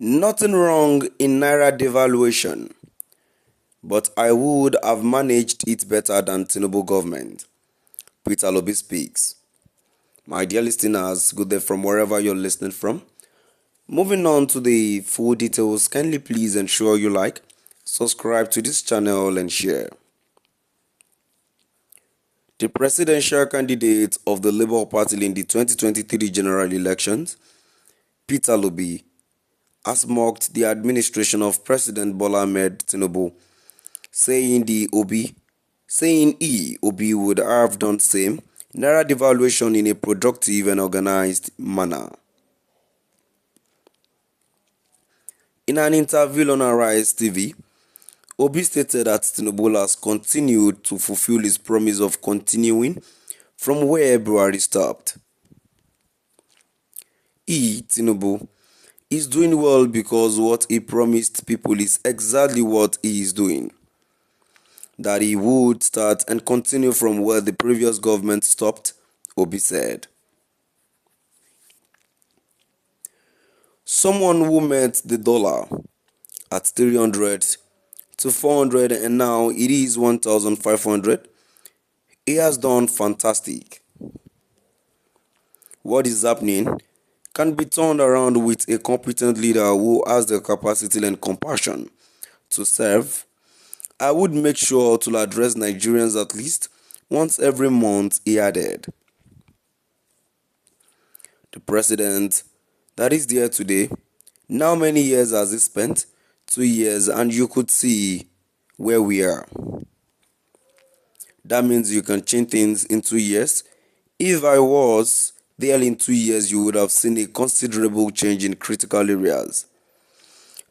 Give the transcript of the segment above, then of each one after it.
Nothing wrong in Naira devaluation, but I would have managed it better than Tinubu government. Peter Obi speaks. My dear listeners, good day from wherever you're listening from. Moving on to the full details, kindly please ensure you like, subscribe to this channel and share. The presidential candidate of the Labour Party in the 2023 general elections, Peter Obi, has mocked the administration of President Bola Ahmed Tinubu, saying Obi would have done same Naira devaluation in a productive and organized manner. In an interview on Arise TV, Obi stated that Tinubu has continued to fulfill his promise of continuing from where Buhari stopped. Tinubu, is doing well because what he promised people is exactly what he is doing. That he would start and continue from where the previous government stopped, Obi said. Someone who met the dollar at 300 to 400 and now it is 1,500, he has done fantastic. What is happening can be turned around with a competent leader who has the capacity and compassion to serve. I would make sure to address Nigerians at least once every month, he added. The president that is there today, now many years has he spent? 2 years, and you could see where we are. That means you can change things in 2 years. If I was there in 2 years, you would have seen a considerable change in critical areas.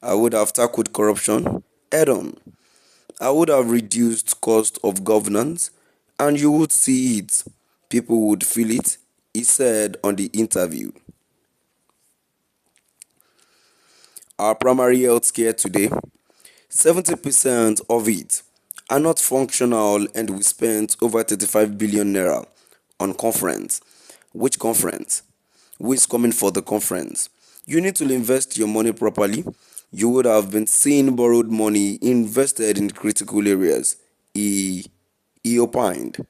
I would have tackled corruption head on. I would have reduced cost of governance, and you would see it. People would feel it, he said on the interview. Our primary health care today, 70% of it are not functional, and we spent over 35 billion naira on conference. Which conference? Who is coming for the conference? You need to invest your money properly. You would have been seeing borrowed money invested in critical areas, he opined.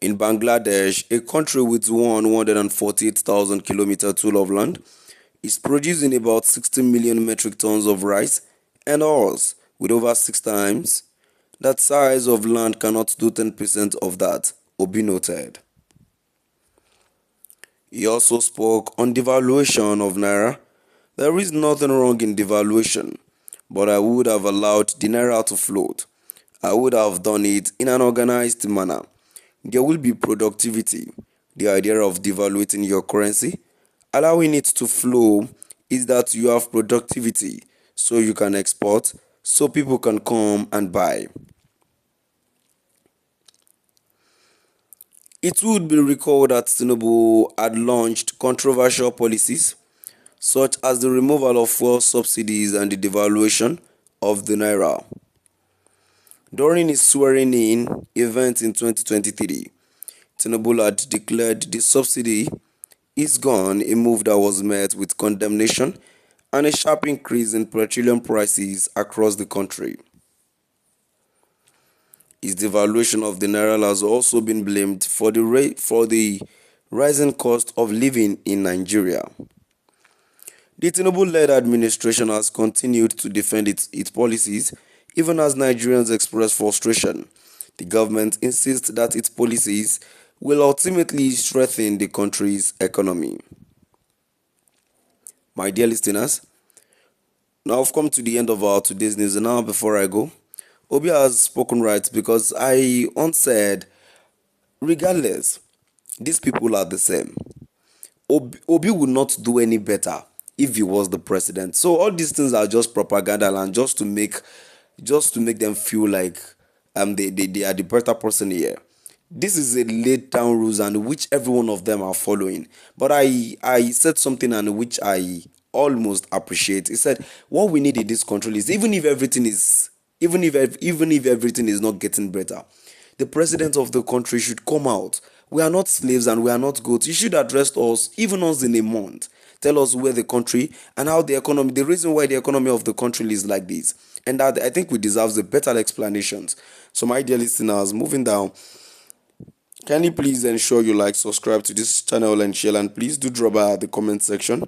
In Bangladesh, a country with 148,000 kilometer tool of land, is producing about 60 million metric tons of rice and oils, with over 6 times that size of land cannot do 10% of that, Obi noted. He also spoke on devaluation of Naira. There is nothing wrong in devaluation, but I would have allowed the Naira to float. I would have done it in an organized manner. There will be productivity. The idea of devaluating your currency, allowing it to flow, is that you have productivity so you can export, so people can come and buy. It would be recalled that Tinubu had launched controversial policies such as the removal of fuel subsidies and the devaluation of the Naira. During his swearing-in event in 2023, Tinubu had declared the subsidy is gone, a move that was met with condemnation and a sharp increase in petroleum prices across the country. His devaluation of the Naira has also been blamed for the rising cost of living in Nigeria. The Tinubu-led administration has continued to defend its policies even as Nigerians express frustration. The government insists that its policies will ultimately strengthen the country's economy. My dear listeners, now I've come to the end of our today's news, and now before I go, Obi has spoken right, because I once said, regardless, these people are the same. Obi would not do any better if he was the president. So all these things are just propaganda and just to make them feel like they are the better person here. This is a laid down rules and which every one of them are following. But I said something and which I almost appreciate. He said what we need in this country is even if everything is not getting better, the president of the country should come out. We are not slaves and we are not goats. He should address us, even once in a month. tell us where the country and how the economy, the reason why the economy of the country is like this. And that I think we deserve the better explanations. So my dear listeners, moving down, kindly please ensure you like, subscribe to this channel and share, and please do drop by the comment section